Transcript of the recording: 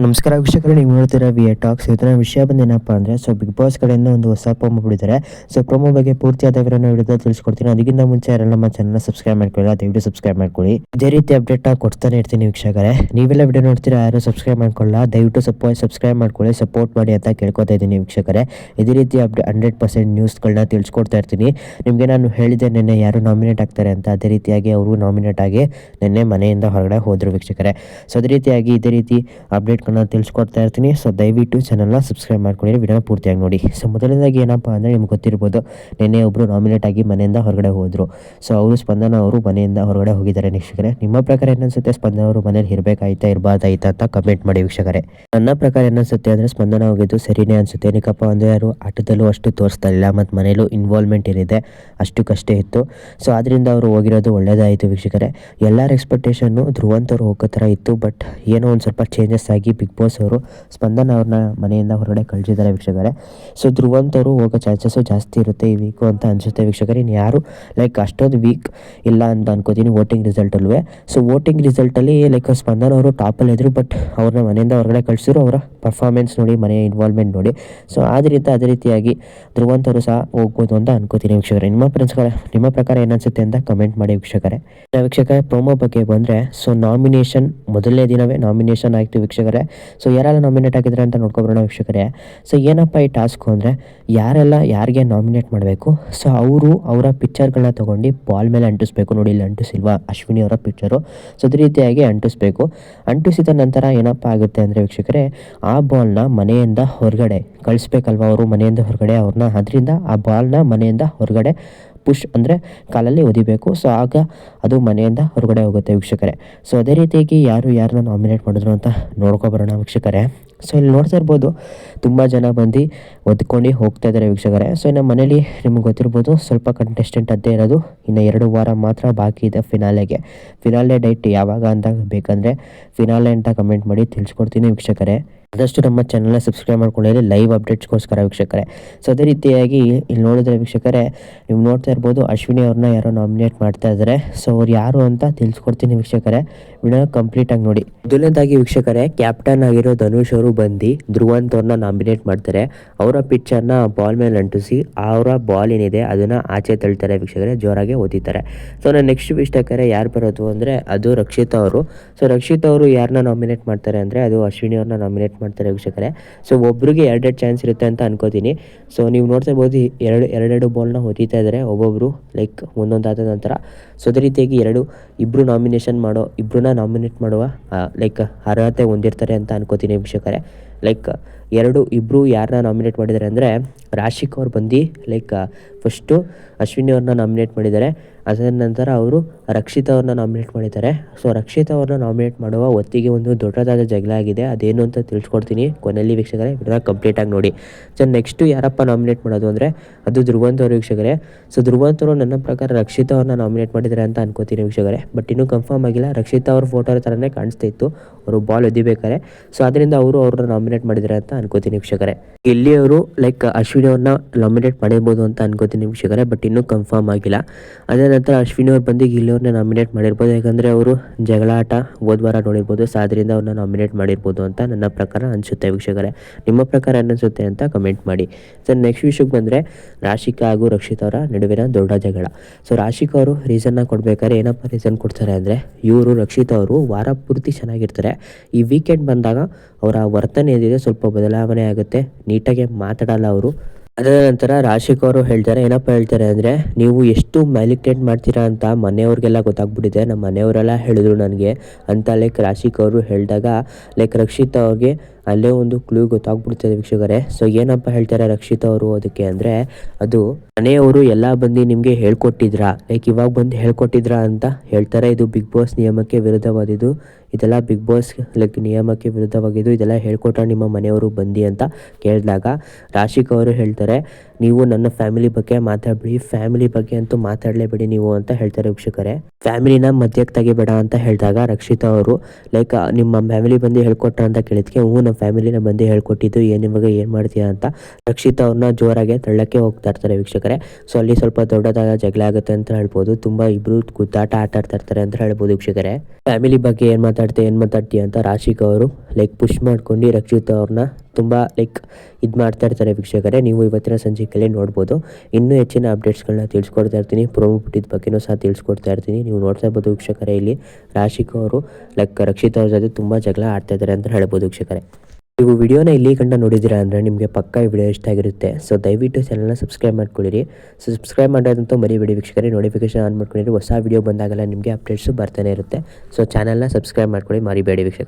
ನಮಸ್ಕಾರ ವೀಕ್ಷಕರೇ, ನೀವು ನೋಡ್ತೀರಾ ವಿ ಟಾಕ್ಸ್. ಇವತ್ತಿನ ವಿಷಯ ಬಂದೇನಪ್ಪ ಅಂದರೆ ಬಿಗ್ ಬಾಸ್ ಕಡೆಯಿಂದ ಒಂದು ಹೊಸ ಪ್ರೊಮೋ ಬಿಟ್ಟಿದ್ದಾರೆ. ಪ್ರೊಮೋ ಬಗ್ಗೆ ಪೂರ್ತಿಯಾದ ವಿವರನ ವಿಡಿಯೋದಲ್ಲಿ ತಿಳಿಸ್ಕೊಡ್ತೀನಿ. ಅದಕ್ಕಿಂತ ಮುಂಚೆ ಯಾರೆಲ್ಲ ನಮ್ಮ ಚಾನಲ್ನ ಸಬ್ಸ್ಕ್ರೈಬ್ ಮಾಡ್ಕೊಳ್ಳಿ, ದಯವಿಟ್ಟು ಸಬ್ಸ್ಕ್ರೈಬ್ ಮಾಡ್ಕೊಳ್ಳಿ. ಇದೇ ರೀತಿ ಅಪ್ಡೇಟ್ನ ಕೊಡ್ತಾನೆ ಇರ್ತೀನಿ ವೀಕ್ಷಕರೇ. ನೀವೆಲ್ಲ ವಿಡಿಯೋ ನೋಡ್ತೀರಾ, ಯಾರು ಸಬ್ಸ್ಕ್ರೈಬ್ ಮಾಡ್ಕೊಳ್ಳ, ದಯವಿಟ್ಟು ಸಬ್ಸ್ಕ್ರೈಬ್ ಮಾಡ್ಕೊಳ್ಳಿ, ಸಪೋರ್ಟ್ ಮಾಡಿ ಅಂತ ಕೇಳ್ಕೊತಾ ಇದ್ದೀನಿ ವೀಕ್ಷಕರೇ. ಇದೇ ರೀತಿ 100% ನ್ಯೂಸ್ಗಳನ್ನ ತಿಳಿಸ್ಕೊಡ್ತಾ ಇರ್ತೀನಿ. ನಿಮಗೆ ನಾನು ಹೇಳಿದೆ ನಿನ್ನೆ ಯಾರು ನಾಮಿನೇಟ್ ಆಗ್ತಾರೆ ಅಂತ, ಅದೇ ರೀತಿಯಾಗಿ ಅವರು ನಾಮಿನೇಟ್ ಆಗಿ ನಿನ್ನೆ ಮನೆಯಿಂದ ಹೊರಗಡೆ ಹೋದರು ವೀಕ್ಷಕರೇ. ಅದೇ ರೀತಿಯಾಗಿ ಇದೇ ರೀತಿ ಅಪ್ಡೇಟ್ ತಿಳಿಸ್ಕೊಡ್ತಾ ಇರ್ತೀನಿ. ದಯವಿಟ್ಟು ಚಾನಲ್ನ ಸಬ್ಸ್ಕ್ರೈಬ್ ಮಾಡ್ಕೊಳ್ಳಿ, ವಿಡಿಯೋನ ಪೂರ್ತಿಯಾಗಿ ನೋಡಿ. ಮೊದಲನೇದಾಗಿ ಏನಪ್ಪ ಅಂದರೆ, ನಿಮ್ಗೆ ಗೊತ್ತಿರ್ಬೋದು, ನಿನ್ನೆ ಒಬ್ಬರು ನಾಮಿನೇಟ್ ಆಗಿ ಮನೆಯಿಂದ ಹೊರಗಡೆ ಹೋದರು. ಅವರು ಸ್ಪಂದನ ಅವರು ಮನೆಯಿಂದ ಹೊರಗಡೆ ಹೋಗಿದ್ದಾರೆ ವೀಕ್ಷಕರೇ. ನಿಮ್ಮ ಪ್ರಕಾರ ಏನನ್ಸುತ್ತೆ, ಸ್ಪಂದನ ಅವರು ಮನೇಲಿ ಇರಬೇಕಾಯ್ತಾ ಇರಬಾರ್ದಾಯ್ತಾ ಅಂತ ಕಮೆಂಟ್ ಮಾಡಿ ವೀಕ್ಷಕರೇ. ನನ್ನ ಪ್ರಕಾರ ಏನನ್ಸುತ್ತೆ ಅಂದರೆ, ಸ್ಪಂದನ ಹೋಗಿದ್ದು ಸರಿನೇ ಅನ್ಸುತ್ತೆ. ಏನಕ್ಕಪ್ಪ ಅಂದರೆ, ಯಾರು ಆಟದಲ್ಲೂ ಅಷ್ಟು ತೋರಿಸ್ತಾ ಇಲ್ಲ ಮತ್ತು ಮನೇಲೂ ಇನ್ವಾಲ್ವ್ಮೆಂಟ್ ಏನಿದೆ ಅಷ್ಟಕ್ಕಷ್ಟೇ ಇತ್ತು. ಅದರಿಂದ ಅವರು ಹೋಗಿರೋದು ಒಳ್ಳೇದಾಯಿತು ವೀಕ್ಷಕರೇ. ಎಲ್ಲರ ಎಕ್ಸ್ಪೆಕ್ಟೇಷನ್ನು ಧ್ರುವಂತವ್ರು ಹೋಗೋ ಥರ ಇತ್ತು. ಬಟ್ ಏನೋ ಒಂದು ಸ್ವಲ್ಪ ಚೇಂಜಸ್ ಆಗಿ ಬಿಗ್ ಬಾಸ್ ಅವರು ಸ್ಪಂದನ ಅವ್ರನ್ನ ಮನೆಯಿಂದ ಹೊರಗಡೆ ಕಳಿಸಿದ್ದಾರೆ ವೀಕ್ಷಕರೇ. ಧ್ರುವಂತವರು ಹೋಗೋ ಚಾನ್ಸಸ್ಸು ಜಾಸ್ತಿ ಇರುತ್ತೆ ಈ ವೀಕು ಅಂತ ಅನಿಸುತ್ತೆ ವೀಕ್ಷಕರೇ. ಇನ್ನು ಯಾರು ಅಷ್ಟೊಂದು ವೀಕ್ ಇಲ್ಲ ಅಂತ ಅನ್ಕೋತೀನಿ ವೋಟಿಂಗ್ ರಿಸಲ್ಟಲ್ಲೂ. ವೋಟಿಂಗ್ ರಿಸಲ್ಟಲ್ಲಿ ಸ್ಪಂದನ ಅವರು ಟಾಪಲ್ಲಿ ಇದ್ರು, ಬಟ್ ಅವ್ರನ್ನ ಮನೆಯಿಂದ ಹೊರಗಡೆ ಕಳಿಸಿದ್ರು ಅವರ ಪರ್ಫಾರ್ಮೆನ್ಸ್ ನೋಡಿ, ಮನೆಯ ಇನ್ವಾಲ್ವ್ಮೆಂಟ್ ನೋಡಿ. ಆದ್ದರಿಂದ ಅದೇ ರೀತಿಯಾಗಿ ಧ್ರುವಂತವರು ಸಹ ಹೋಗ್ಬೋದು ಅಂತ ಅನ್ಕೋತೀನಿ ವೀಕ್ಷಕರೇ. ನಿಮ್ಮ ಪ್ರಕಾರ ಏನನ್ಸುತ್ತೆ ಅಂತ ಕಮೆಂಟ್ ಮಾಡಿ ವೀಕ್ಷಕರೇ. ಪ್ರೊಮೋ ಬಗ್ಗೆ ಬಂದರೆ, ನಾಮಿನೇಷನ್ ಮೊದಲನೇ ದಿನವೇ ನಾಮಿನೇಷನ್ ಆಯಿತು ವೀಕ್ಷಕರೇ. ಯಾರೆಲ್ಲ ನಾಮಿನೇಟ್ ಆಗಿದ್ದಾರೆ ಅಂತ ನೋಡ್ಕೊಬರೋಣ ವೀಕ್ಷಕರೇ. ಏನಪ್ಪ ಈ ಟಾಸ್ಕು ಅಂದರೆ, ಯಾರೆಲ್ಲ ಯಾರಿಗೆ ನಾಮಿನೇಟ್ ಮಾಡಬೇಕು, ಅವರು ಅವರ ಪಿಕ್ಚರ್ಗಳನ್ನ ತೊಗೊಂಡು ಬಾಲ್ ಮೇಲೆ ಅಂಟಿಸ್ಬೇಕು. ನೋಡಿ, ಇಲ್ಲಿ ಅಂಟಿಸಿಲ್ವಾ ಅಶ್ವಿನಿ ಅವರ ಪಿಕ್ಚರು. ಅದೇ ರೀತಿಯಾಗಿ ಅಂಟಿಸ್ಬೇಕು. ಅಂಟಿಸಿದ ನಂತರ ಏನಪ್ಪ ಆಗುತ್ತೆ ಅಂದರೆ ವೀಕ್ಷಕರೇ, ಆ ಬಾಲ್ನ ಮನೆಯಿಂದ ಹೊರಗಡೆ ಕಳಿಸ್ಬೇಕಲ್ವ ಅವರು, ಮನೆಯಿಂದ ಹೊರಗಡೆ ಅವ್ರನ್ನ. ಅದರಿಂದ ಆ ಬಾಲ್ನ ಮನೆಯಿಂದ ಹೊರಗಡೆ ಪುಷ್ ಅಂದರೆ ಕಾಲಲ್ಲಿ ಒದಿಬೇಕು. ಆಗ ಅದು ಮನೆಯಿಂದ ಹೊರಗಡೆ ಹೋಗುತ್ತೆ ವೀಕ್ಷಕರೇ. ಅದೇ ರೀತಿಯಾಗಿ ಯಾರನ್ನ ನಾಮಿನೇಟ್ ಮಾಡಿದ್ರು ಅಂತ ನೋಡ್ಕೊಬರೋಣ ವೀಕ್ಷಕರೇ. ಇಲ್ಲಿ ನೋಡ್ತಾ ಇರ್ಬೋದು, ತುಂಬ ಜನ ಬಂದು ಒದ್ಕೊಂಡು ಹೋಗ್ತಾ ಇದ್ದಾರೆ ವೀಕ್ಷಕರೇ. ನಮ್ಮ ಮನೇಲಿ ನಿಮ್ಗೆ ಗೊತ್ತಿರ್ಬೋದು, ಸ್ವಲ್ಪ ಕಂಟೆಸ್ಟೆಂಟ್ ಅದೇ ಇರೋದು. ಇನ್ನು 2 ವಾರ ಮಾತ್ರ ಬಾಕಿ ಇದೆ ಫಿನಾಲೆ ಡೇಟ್ ಯಾವಾಗ ಅಂತ ಬೇಕಂದರೆ ಫಿನಾಲೆ ಅಂತ ಕಮೆಂಟ್ ಮಾಡಿ ತಿಳಿಸ್ಕೊಡ್ತೀನಿ ವೀಕ್ಷಕರೇ. ಆದಷ್ಟು ನಮ್ಮ ಚಾನಲ್ನ ಸಬ್ಸ್ಕ್ರೈಬ್ ಮಾಡ್ಕೊಳ್ಳಿ, ಲೈವ್ ಅಪ್ಡೇಟ್ಸ್ಗೋಸ್ಕರ ವೀಕ್ಷಕರೇ. ಅದೇ ರೀತಿಯಾಗಿ ಇಲ್ಲಿ ನೋಡಿದ್ರೆ ವೀಕ್ಷಕರೇ, ನೀವು ನೋಡ್ತಾ ಇರ್ಬೋದು, ಅಶ್ವಿನಿ ಅವ್ರನ್ನ ಯಾರೋ ನಾಮಿನೇಟ್ ಮಾಡ್ತಾ ಇದ್ದಾರೆ. ಅವ್ರು ಯಾರು ಅಂತ ತಿಳಿಸ್ಕೊಡ್ತೀನಿ ವೀಕ್ಷಕರೇ, ವಿಡಿಯೋ ಕಂಪ್ಲೀಟಾಗಿ ನೋಡಿ. ಮೊದಲನೇದಾಗಿ ವೀಕ್ಷಕರೇ, ಕ್ಯಾಪ್ಟನ್ ಆಗಿರೋ ಧನುಷ್ ಅವರು ಬಂದು ಧ್ರುವಂತ್ ಅವ್ರನ್ನ ನಾಮಿನೇಟ್ ಮಾಡ್ತಾರೆ. ಅವರ ಪಿಕ್ಚರ್ನ ಬಾಲ್ ಮೇಲೆ ಅಂಟಿಸಿ ಅವರ ಬಾಲ್ ಏನಿದೆ ಅದನ್ನು ಆಚೆ ತಳ್ತಾರೆ ವೀಕ್ಷಕರೇ, ಜೋರಾಗಿ ಓದಿತಾರೆ. ನಾನು ನೆಕ್ಸ್ಟ್ ವೀಕ್ಷಕರೇ ಯಾರು ಬರೋದು ಅಂದರೆ, ಅದು ರಕ್ಷಿತಾ ಅವರು. ರಕ್ಷಿತಾ ಅವರು ಯಾರನ್ನ ನಾಮಿನೇಟ್ ಮಾಡ್ತಾರೆ ಅಂದರೆ, ಅದು ಅಶ್ವಿನಿ ಅವ್ರನ್ನ ನಾಮಿನೇಟ್ ಮಾಡ್ತಾರೆ ವೀಕ್ಷಕರೇ. ಒಬ್ರಿಗೆ 2 ಚಾನ್ಸ್ ಇರುತ್ತೆ ಅಂತ ಅನ್ಕೋತೀನಿ. ನೀವು ನೋಡ್ತಾ ಇರ್ಬೋದು, ಎರಡು ಬಾಲ್ನ ಹೊಡಿತಾ ಇದ್ದಾರೆ ಒಬ್ಬೊಬ್ರು, ಒಂದೊಂದಾದ ನಂತರ. ಅದೇ ರೀತಿಯಾಗಿ ಇಬ್ಬರನ್ನ ನಾಮಿನೇಟ್ ಮಾಡುವ ಅರ್ಹತೆ ಹೊಂದಿರ್ತಾರೆ ಅಂತ ಅನ್ಕೋತೀನಿ ವೀಕ್ಷಕರೇ. ಇಬ್ಬರು ಯಾರನ್ನ ನಾಮಿನೇಟ್ ಮಾಡಿದ್ದಾರೆ ಅಂದರೆ, ರಾಶಿಕ್ ಅವ್ರು ಬಂದು ಫಸ್ಟು ಅಶ್ವಿನಿ ಅವ್ರನ್ನ ನಾಮಿನೇಟ್ ಮಾಡಿದ್ದಾರೆ. ಅದರ ನಂತರ ಅವರು ರಕ್ಷಿತಾ ಅವ್ರನ್ನ ನಾಮಿನೇಟ್ ಮಾಡಿದ್ದಾರೆ. ರಕ್ಷಿತಾ ಅವ್ರನ್ನ ನಾಮಿನೇಟ್ ಮಾಡುವ ಹೊತ್ತಿಗೆ ಒಂದು ದೊಡ್ಡದಾದ ಜಗಳ ಆಗಿದೆ. ಅದೇನು ಅಂತ ತಿಳಿಸ್ಕೊಡ್ತೀನಿ ಕೊನೆಯಲ್ಲಿ ವೀಕ್ಷಕರೇ, ವಿಡಿಯೋನ ಕಂಪ್ಲೀಟಾಗಿ ನೋಡಿ. ನೆಕ್ಸ್ಟು ಯಾರಪ್ಪ ನಾಮಿನೇಟ್ ಮಾಡೋದು ಅಂದರೆ, ಅದು ಧ್ರುವಂತ್ ಅವರು ವೀಕ್ಷಕರೇ. ಧ್ರುವಂತ್ ಅವರು ನನ್ನ ಪ್ರಕಾರ ರಕ್ಷಿತಾ ಅವ್ರನ್ನ ನಾಮಿನೇಟ್ ಮಾಡಿದ್ದಾರೆ ಅಂತ ಅನ್ಕೋತೀನಿ ವೀಕ್ಷಕರೇ. ಬಟ್ ಇನ್ನೂ ಕನ್ಫರ್ಮ್ ಆಗಿಲ್ಲ. ರಕ್ಷಿತಾ ಅವ್ರ ಫೋಟೋ ಥರನೇ ಕಾಣಿಸ್ತಾ ಇತ್ತು ಅವರು ಬಾಲ್ ಒದಿಬೇಕಾರೆ. ಅದರಿಂದ ಅವ್ರನ್ನ ನಾಮಿನೇಟ್ ಮಾಡಿದ್ದಾರೆ ಅಂತ ಅನ್ಕೋತೀನಿ ವೀಕ್ಷಕರೇ. ಇಲ್ಲಿ ಅವರು ಅಶ್ವಿನಿ ಅವ್ರನ್ನ ನಾಮಿನೇಟ್ ಮಾಡಿರ್ಬೋದು ಅಂತ ಅನ್ಕೋತೀನಿ ವೀಕ್ಷಕರೇ, ಬಟ್ ಇನ್ನೂ ಕನ್ಫರ್ಮ್ ಆಗಿಲ್ಲ. ಅದೇ ನಂತರ ಅಶ್ವಿನಿ ಅವ್ರು ಬಂದು ಗಿಲ್ಲಿ ಅವ್ರನ್ನ ನಾಮಿನೇಟ್ ಮಾಡಿರ್ಬೋದು, ಯಾಕಂದರೆ ಅವರು ಜಗಳ ಆಟ ಹೋದ್ವಾರ ನೋಡಿರ್ಬೋದು. ಅದರಿಂದ ಅವ್ರನ್ನ ನಾಮಿನೇಟ್ ಮಾಡಿರ್ಬೋದು ಅಂತ ನನ್ನ ಪ್ರಕಾರ ಅನಿಸುತ್ತೆ ವೀಕ್ಷಕರೇ. ನಿಮ್ಮ ಪ್ರಕಾರ ಅನ್ನಿಸುತ್ತೆ ಅಂತ ಕಮೆಂಟ್ ಮಾಡಿ. ನೆಕ್ಸ್ಟ್ ವಿಷಯಕ್ಕೆ ಬಂದರೆ, ರಾಶಿಕಾ ಹಾಗೂ ರಕ್ಷಿತ್ ಅವರ ನಡುವಿನ ದೊಡ್ಡ ಜಗಳ. ರಾಶಿಕಾ ಅವರು ರೀಸನ್ನ ಕೊಡ್ಬೇಕಾದ್ರೆ ಏನಪ್ಪ ರೀಸನ್ ಕೊಡ್ತಾರೆ ಅಂದರೆ, ಇವರು ರಕ್ಷಿತ್ ಅವರು ವಾರ ಪೂರ್ತಿ ಚೆನ್ನಾಗಿರ್ತಾರೆ. ಈ ವೀಕೆಂಡ್ ಬಂದಾಗ ಅವರ ವರ್ತನೆ ಏನಿದೆ ಸ್ವಲ್ಪ ಬದಲಾವಣೆ ಆಗುತ್ತೆ, ನೀಟಾಗಿ ಮಾತಾಡಲ್ಲ ಅವರು. ಅದರ ನಂತರ ರಾಶಿಕ್ ಅವರು ಏನಪ್ಪ ಹೇಳ್ತಾರೆ ಅಂದರೆ, ನೀವು ಎಷ್ಟು ಮ್ಯಾಲಿಕ್ಟೇಟ್ ಮಾಡ್ತೀರಾ ಅಂತ ಮನೆಯವ್ರಿಗೆಲ್ಲ ಗೊತ್ತಾಗ್ಬಿಟ್ಟಿದೆ, ನಮ್ಮ ಮನೆಯವರೆಲ್ಲ ಹೇಳಿದ್ರು ನನಗೆ ಅಂತ ರಾಶಿಕ್ ಅವರು ಹೇಳಿದಾಗ ರಕ್ಷಿತ್ ಅವ್ರಿಗೆ ಅಲ್ಲೇ ಒಂದು ಕ್ಲೂ ಗೊತ್ತಾಗ್ಬಿಡ್ತದೆ ವೀಕ್ಷಕರೇ. ಏನಪ್ಪ ಹೇಳ್ತಾರೆ ರಕ್ಷಿತಾ ಅವರು ಅದಕ್ಕೆ ಅಂದರೆ, ಅದು ಮನೆಯವರು ಎಲ್ಲ ಬಂದು ನಿಮಗೆ ಹೇಳ್ಕೊಟ್ಟಿದ್ರಾ, ಇವಾಗ ಬಂದು ಹೇಳ್ಕೊಟ್ಟಿದ್ರಾ ಅಂತ ಹೇಳ್ತಾರೆ. ಇದು ಬಿಗ್ ಬಾಸ್ ನಿಯಮಕ್ಕೆ ವಿರುದ್ಧವಾದಿದ್ದು, ಇದೆಲ್ಲ ಬಿಗ್ ಬಾಸ್ ನಿಯಮಕ್ಕೆ ವಿರುದ್ಧವಾಗಿದ್ದು, ಇದೆಲ್ಲ ಹೇಳ್ಕೊಟ್ರ ನಿಮ್ಮ ಮನೆಯವರು ಬಂದು ಅಂತ ಕೇಳಿದಾಗ ರಾಶಿಕ್ ಅವರು ಹೇಳ್ತಾರೆ, ನೀವು ನನ್ನ ಫ್ಯಾಮಿಲಿ ಬಗ್ಗೆ ಮಾತಾಡಬೇಡಿ, ಫ್ಯಾಮಿಲಿ ಬಗ್ಗೆ ಅಂತೂ ಮಾತಾಡಲೇಬೇಡಿ ನೀವು ಅಂತ ಹೇಳ್ತಾರೆ ವೀಕ್ಷಕರೇ. ಫ್ಯಾಮಿಲಿನ ಮಧ್ಯಕ್ಕೆ ತೆಗಿಬೇಡ ಅಂತ ಹೇಳಿದಾಗ ರಕ್ಷಿತಾ ಅವರು ನಿಮ್ಮ ಫ್ಯಾಮಿಲಿ ಬಂದು ಹೇಳ್ಕೊಟ್ರ ಅಂತ ಕೇಳಿದ್ಕೆ, ನಮ್ಮ ಫ್ಯಾಮಿಲಿನ ಬಂದು ಹೇಳ್ಕೊಟ್ಟಿದ್ದು ಇವಾಗ ಏನು ಮಾಡ್ತೀಯಾ ಅಂತ. ರಕ್ಷಿತ್ ಅವ್ರನ್ನ ಜೋರಾಗಿ ತಳ್ಳಕ್ಕೆ ಹೋಗ್ತಾ ಇರ್ತಾರೆ ವೀಕ್ಷಕರೇ. ಸೊ ಅಲ್ಲಿ ಸ್ವಲ್ಪ ದೊಡ್ಡದಾದ ಜಗಳ ಆಗುತ್ತೆ ಅಂತ ಹೇಳ್ಬೋದು. ತುಂಬ ಇಬ್ರು ಗುದ್ದಾಟ ಆಟ ಆಡ್ತಾ ಇರ್ತಾರೆ ಅಂತ ಹೇಳ್ಬೋದು ವೀಕ್ಷಕರೇ. ಫ್ಯಾಮಿಲಿ ಬಗ್ಗೆ ಏನು ಮಾತಾಡ್ತೀಯ ಅಂತ ರಾಶಿಕ್ ಅವರು ಪುಷ್ ಮಾಡ್ಕೊಂಡು ರಕ್ಷಿತ್ ಅವ್ರನ್ನ ತುಂಬ ಇದು ಮಾಡ್ತಾ ಇರ್ತಾರೆ ವೀಕ್ಷಕರೇ. ನೀವು ಇವತ್ತಿನ ಸಂಚಿಕೆಯಲ್ಲಿ ನೋಡ್ಬೋದು. ಇನ್ನೂ ಹೆಚ್ಚಿನ ಅಪ್ಡೇಟ್ಸ್ಗಳನ್ನ ತಿಳಿಸ್ಕೊಡ್ತಾ ಇರ್ತೀನಿ. ಪ್ರೋಮೋ ಬಿಟ್ಟಿದ್ದ ಬಗ್ಗೆನೂ ಸಹ ತಿಳಿಸ್ಕೊಡ್ತಾ ಇರ್ತೀನಿ. ನೀವು ನೋಡ್ತಾ ಇರ್ಬೋದು ವೀಕ್ಷಕರೇ. ಇಲ್ಲಿ ರಾಶಿಕ್ ಅವರು ರಕ್ಷಿತ್ ಅವ್ರ ಜೊತೆ ತುಂಬ ಜಗಳ ಆಡ್ತಾ ಇದ್ದಾರೆ ಅಂತ ಹೇಳ್ಬೋದು ವೀಕ್ಷಕರೇ. ನೀವು ವಿಡಿಯೋನ ಇಲ್ಲಿ ಕಂಡ ನೋಡಿದ್ದೀರಾ ಅಂದರೆ ನಿಮಗೆ ಪಕ್ಕ ಈ ವಿಡಿಯೋ ಇಷ್ಟ ಆಗಿರುತ್ತೆ. ಸೊ ದಯವಿಟ್ಟು ಚಾನಲ್ನ ಸಬ್ಸ್ಕ್ರೈಬ್ ಮಾಡ್ಕೊಳ್ಳಿರಿ. ಸೊ ಸಬ್ಸ್ಕ್ರೈಬ್ ಮಾಡೋದಂತೂ ಮರಿಬೇಡಿ ವೀಕ್ಷಕರೇ. ನೋಟಿಫಿಕೇಶನ್ ಆನ್ ಮಾಡ್ಕೊಂಡಿರಿ. ಹೊಸ ವಿಡಿಯೋ ಬಂದಾಗಲ್ಲ ನಿಮಗೆ ಅಪ್ಡೇಟ್ಸು ಬರ್ತಾನೆ ಇರುತ್ತೆ. ಸೊ ಚಾನಲ್ನ ಸಬ್ಸ್ಕ್ರೈಬ್ ಮಾಡ್ಕೊಳ್ಳಿ, ಮರಿಬೇಡಿ ವೀಕ್ಷಕರೇ.